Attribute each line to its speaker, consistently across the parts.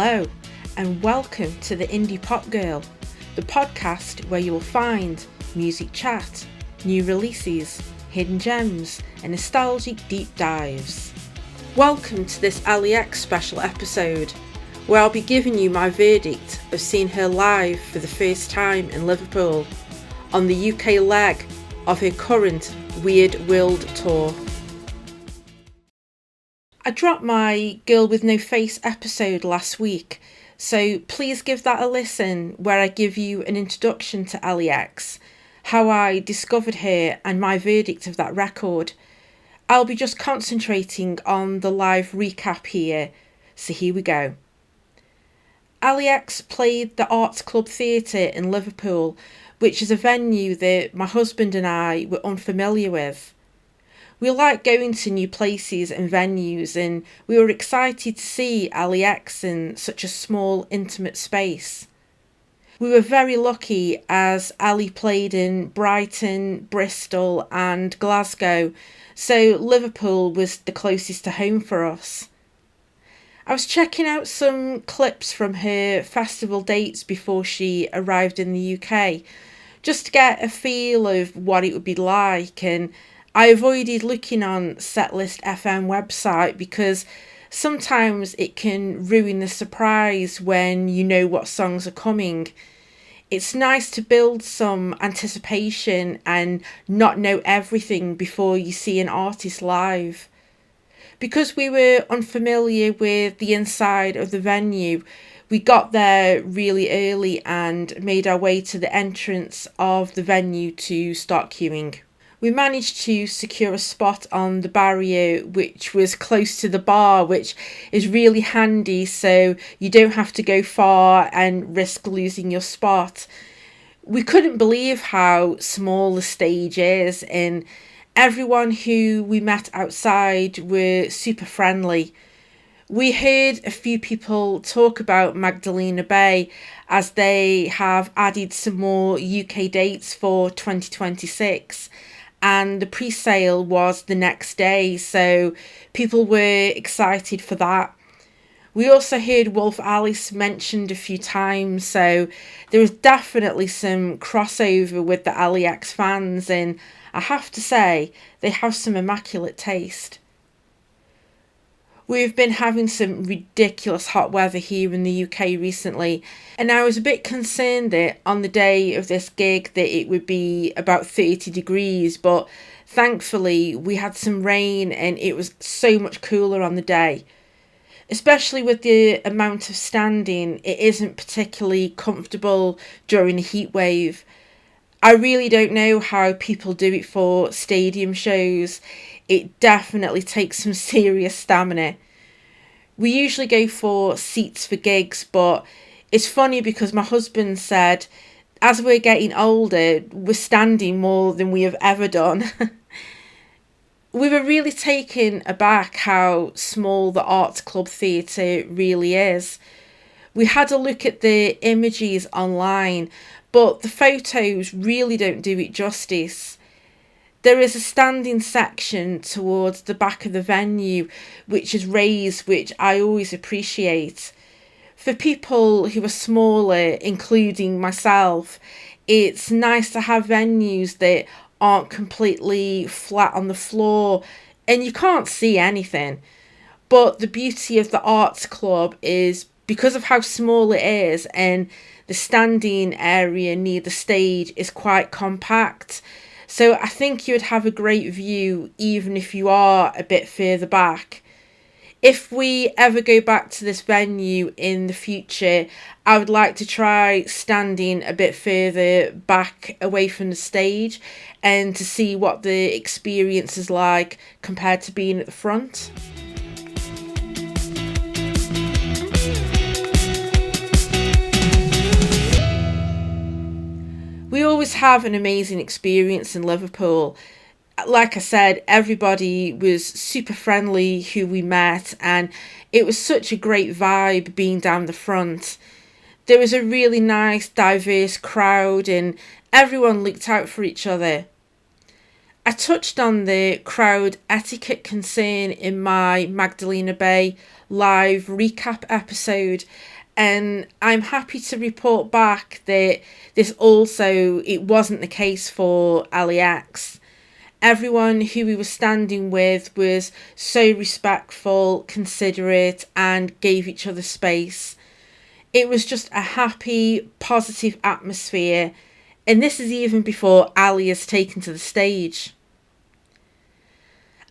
Speaker 1: Hello, and welcome to the Indie Pop Girl, the podcast where you will find music chat, new releases, hidden gems, and nostalgic deep dives. Welcome to this Allie X special episode, where I'll be giving you my verdict of seeing her live for the first time in Liverpool, on the UK leg of her current Weird World tour. I dropped my Girl with No Face episode last week, so please give that a listen, where I give you an introduction to Allie X, how I discovered her and my verdict of that record. I'll be just concentrating on the live recap here, so here we go. Allie X played the Arts Club Theatre in Liverpool, which is a venue that my husband and I were unfamiliar with. We like going to new places and venues, and we were excited to see Allie X in such a small, intimate space. We were very lucky as Allie played in Brighton, Bristol and Glasgow, so Liverpool was the closest to home for us. I was checking out some clips from her festival dates before she arrived in the UK, just to get a feel of what it would be like, and I avoided looking on Setlist FM website because sometimes it can ruin the surprise when you know what songs are coming. It's nice to build some anticipation and not know everything before you see an artist live. Because we were unfamiliar with the inside of the venue, we got there really early and made our way to the entrance of the venue to start queuing. We managed to secure a spot on the barrier, which was close to the bar, which is really handy so you don't have to go far and risk losing your spot. We couldn't believe how small the stage is, and everyone who we met outside were super friendly. We heard a few people talk about Magdalena Bay as they have added some more UK dates for 2026. And the pre-sale was the next day, so people were excited for that. We also heard Wolf Alice mentioned a few times, so there was definitely some crossover with the Allie X fans, and I have to say, they have some immaculate taste. We've been having some ridiculous hot weather here in the UK recently, and I was a bit concerned that on the day of this gig that it would be about 30 degrees, but thankfully we had some rain and it was so much cooler on the day. Especially with the amount of standing, it isn't particularly comfortable during a heat wave. I really don't know how people do it for stadium shows. It definitely takes some serious stamina. We usually go for seats for gigs, but it's funny because my husband said, as we're getting older, we're standing more than we have ever done. We were really taken aback how small the Arts Club Theatre really is. We had a look at the images online, but the photos really don't do it justice. There is a standing section towards the back of the venue which is raised, which I always appreciate. For people who are smaller, including myself, it's nice to have venues that aren't completely flat on the floor and you can't see anything. But the beauty of the Arts Club is because of how small it is, and the standing area near the stage is quite compact. So I think you'd have a great view even if you are a bit further back. If we ever go back to this venue in the future, I would like to try standing a bit further back away from the stage and to see what the experience is like compared to being at the front. We always have an amazing experience in Liverpool. Like I said, everybody was super friendly who we met, and it was such a great vibe being down the front. There was a really nice, diverse crowd, and everyone looked out for each other. I touched on the crowd etiquette concern in my Magdalena Bay live recap episode, And I'm happy to report back that it wasn't the case for Allie X. Everyone who we were standing with was so respectful, considerate, and gave each other space. It was just a happy, positive atmosphere, and this is even before Allie is taken to the stage.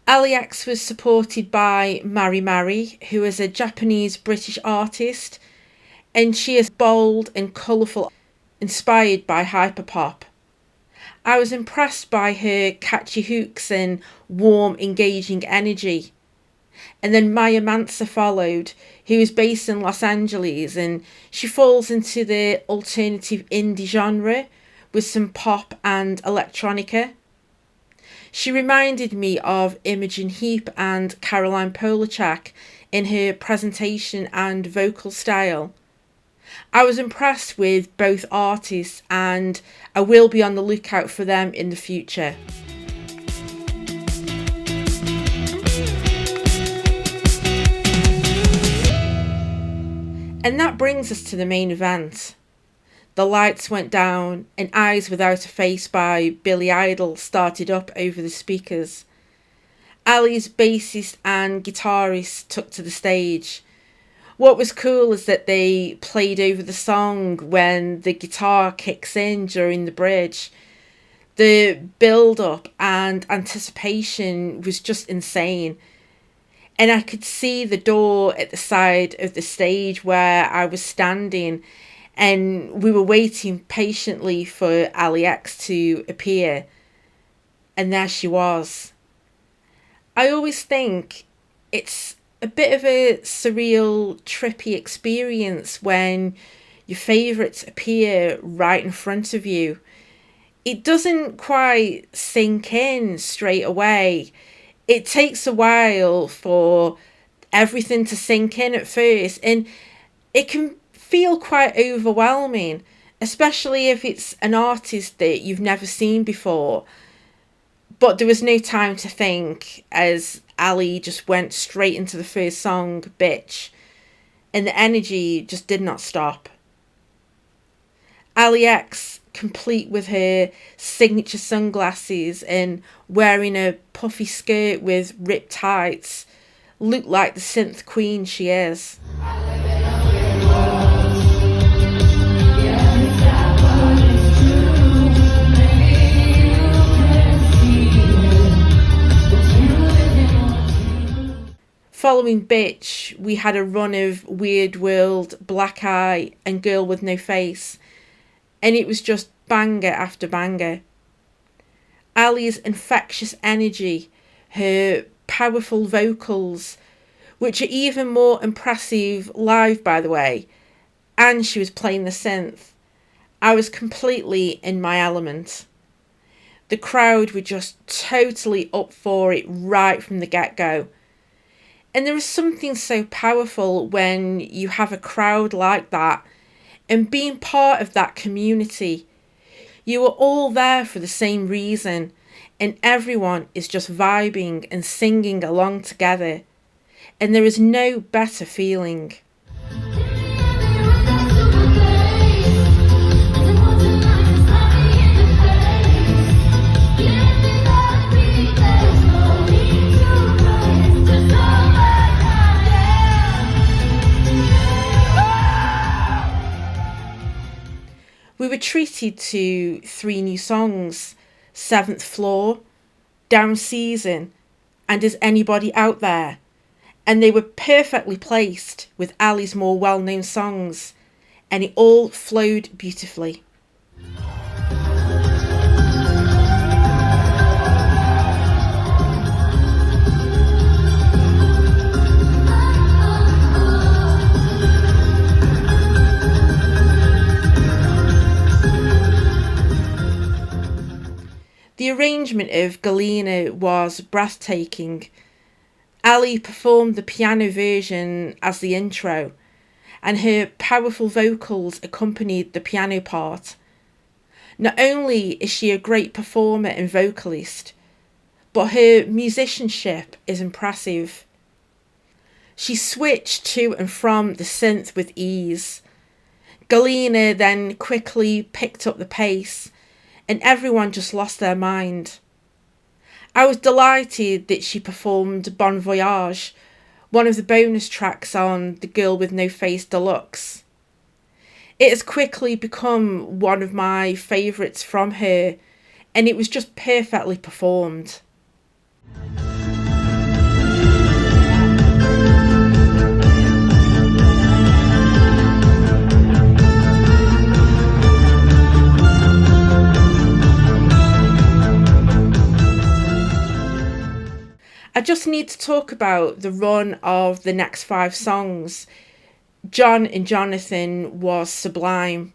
Speaker 1: Allie X was supported by Mari, who is a Japanese-British artist, and she is bold and colourful, inspired by hyperpop. I was impressed by her catchy hooks and warm, engaging energy. And then Maya Mansa followed, who is based in Los Angeles, and she falls into the alternative indie genre with some pop and electronica. She reminded me of Imogen Heap and Caroline Polachak in her presentation and vocal style. I was impressed with both artists, and I will be on the lookout for them in the future. And that brings us to the main event. The lights went down and Eyes Without a Face by Billy Idol started up over the speakers. Allie's bassist and guitarist took to the stage. What was cool is that they played over the song when the guitar kicks in during the bridge. The build-up and anticipation was just insane. And I could see the door at the side of the stage where I was standing, and we were waiting patiently for Allie X to appear. And there she was. I always think it's a bit of a surreal, trippy experience when your favourites appear right in front of you. It doesn't quite sink in straight away. It takes a while for everything to sink in at first, and it can feel quite overwhelming, especially if it's an artist that you've never seen before. But there was no time to think, as Allie just went straight into the first song, Bitch, and the energy just did not stop. Allie X, complete with her signature sunglasses and wearing a puffy skirt with ripped tights, looked like the synth queen she is. Following Bitch, we had a run of Weird World, Black Eye and Girl with No Face, and it was just banger after banger. Allie's infectious energy, her powerful vocals, which are even more impressive live, by the way, and she was playing the synth. I was completely in my element. The crowd were just totally up for it right from the get-go. And there is something so powerful when you have a crowd like that, and being part of that community. You are all there for the same reason, and everyone is just vibing and singing along together. And there is no better feeling. We were treated to 3 new songs, 7th Floor, Down Season, and Is Anybody Out There? And they were perfectly placed with Allie's more well-known songs, and it all flowed beautifully. The arrangement of Galena was breathtaking. Allie performed the piano version as the intro, and her powerful vocals accompanied the piano part. Not only is she a great performer and vocalist, but her musicianship is impressive. She switched to and from the synth with ease. Galena then quickly picked up the pace, and everyone just lost their mind. I was delighted that she performed Bon Voyage, one of the bonus tracks on The Girl with No Face Deluxe. It has quickly become one of my favourites from her, and it was just perfectly performed. I just need to talk about the run of the next 5 songs. John and Jonathan was sublime.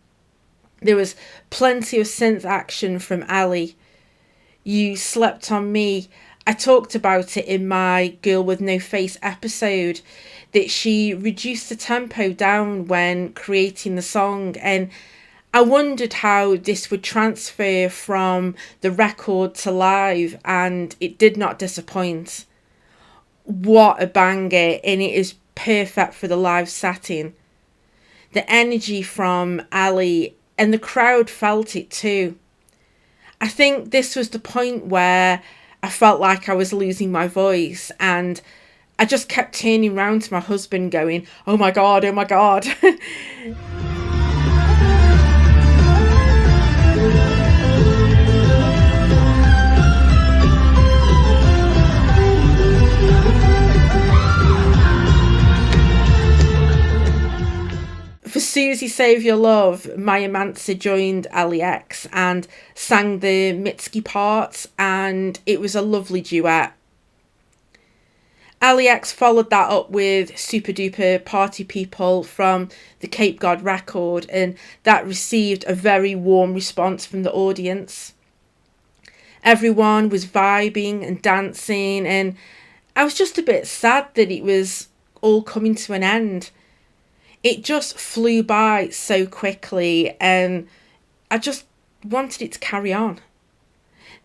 Speaker 1: There was plenty of synth action from Allie. You Slept on Me. I talked about it in my Girl with No Face episode, that she reduced the tempo down when creating the song, and I wondered how this would transfer from the record to live, and it did not disappoint. What a banger, and it is perfect for the live setting. The energy from Allie, and the crowd felt it too. I think this was the point where I felt like I was losing my voice, and I just kept turning round to my husband going, "Oh my God, oh my God." For Susie Save Your Love, Maya Mansa joined Allie X and sang the Mitski parts, and it was a lovely duet. Allie X followed that up with Super Duper Party People from the Cape God record, and that received a very warm response from the audience. Everyone was vibing and dancing, and I was just a bit sad that it was all coming to an end. It just flew by so quickly, and I just wanted it to carry on.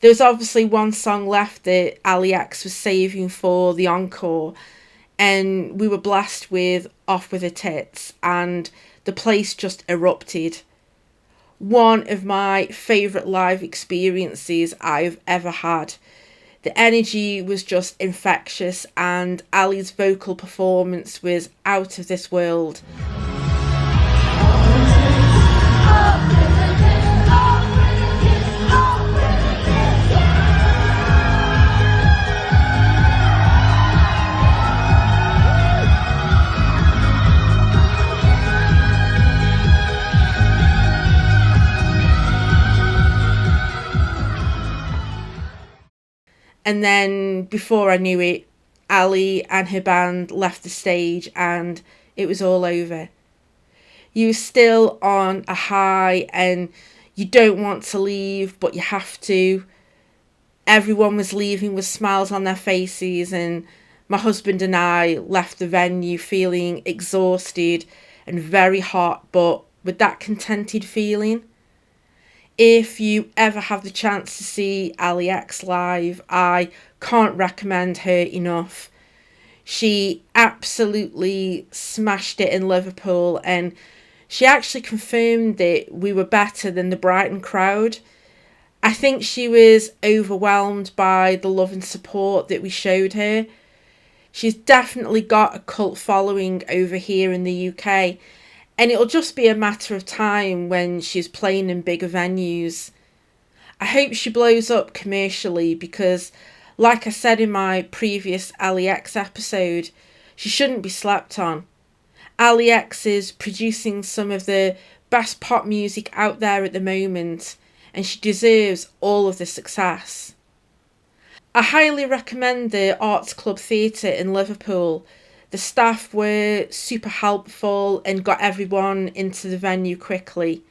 Speaker 1: There was obviously one song left that Allie X was saving for the encore, and we were blessed with Off With Her Tits, and the place just erupted. One of my favourite live experiences I've ever had. The energy was just infectious, and Allie's vocal performance was out of this world. And then, before I knew it, Allie and her band left the stage, and it was all over. You were still on a high, and you don't want to leave, but you have to. Everyone was leaving with smiles on their faces, and my husband and I left the venue feeling exhausted and very hot, but with that contented feeling. If you ever have the chance to see Allie X live, I can't recommend her enough. She absolutely smashed it in Liverpool, and she actually confirmed that we were better than the Brighton crowd. I think she was overwhelmed by the love and support that we showed her. She's definitely got a cult following over here in the UK, and it'll just be a matter of time when she's playing in bigger venues. I hope she blows up commercially, because, like I said in my previous Allie X episode, she shouldn't be slept on. Allie X is producing some of the best pop music out there at the moment, and she deserves all of the success. I highly recommend the Arts Club Theatre in Liverpool. The staff were super helpful and got everyone into the venue quickly.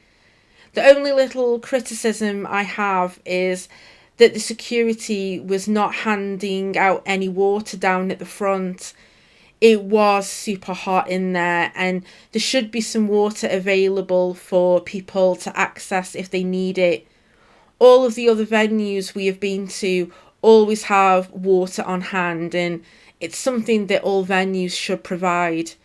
Speaker 1: The only little criticism I have is that the security was not handing out any water down at the front. It was super hot in there, and there should be some water available for people to access if they need it. All of the other venues we have been to always have water on hand, and It's something that all venues should provide.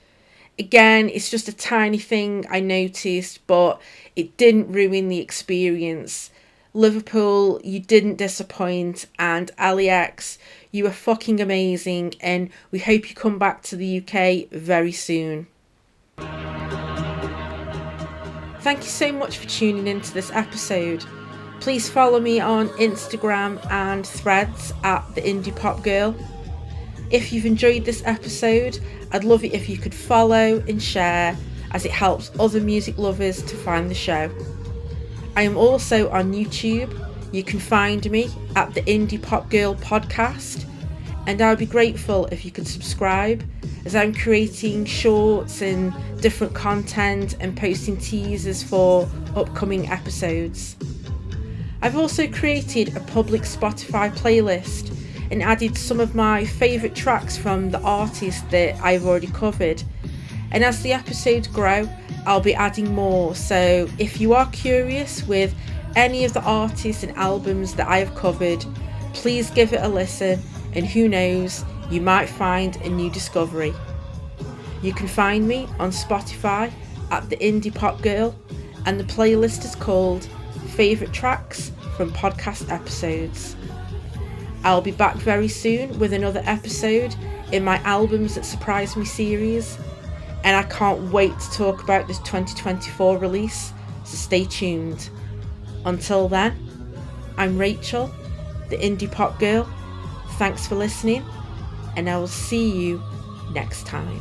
Speaker 1: Again, it's just a tiny thing I noticed, but it didn't ruin the experience. Liverpool, you didn't disappoint, and Allie X, you are fucking amazing, and we hope you come back to the UK very soon. Thank you so much for tuning into this episode. Please follow me on Instagram and Threads at The Indie Pop Girl. If you've enjoyed this episode, I'd love it if you could follow and share, as it helps other music lovers to find the show. I am also on YouTube. You can find me at the Indie Pop Girl podcast, and I would be grateful if you could subscribe, as I'm creating shorts and different content and posting teasers for upcoming episodes. I've also created a public Spotify playlist and added some of my favourite tracks from the artists that I've already covered. And as the episodes grow, I'll be adding more. So if you are curious with any of the artists and albums that I have covered, please give it a listen, and who knows, you might find a new discovery. You can find me on Spotify at The Indie Pop Girl, and the playlist is called Favourite Tracks from Podcast Episodes. I'll be back very soon with another episode in my Albums That Surprised Me series, and I can't wait to talk about this 2024 release, so stay tuned. Until then, I'm Rachel, the Indie Pop Girl. Thanks for listening, and I will see you next time.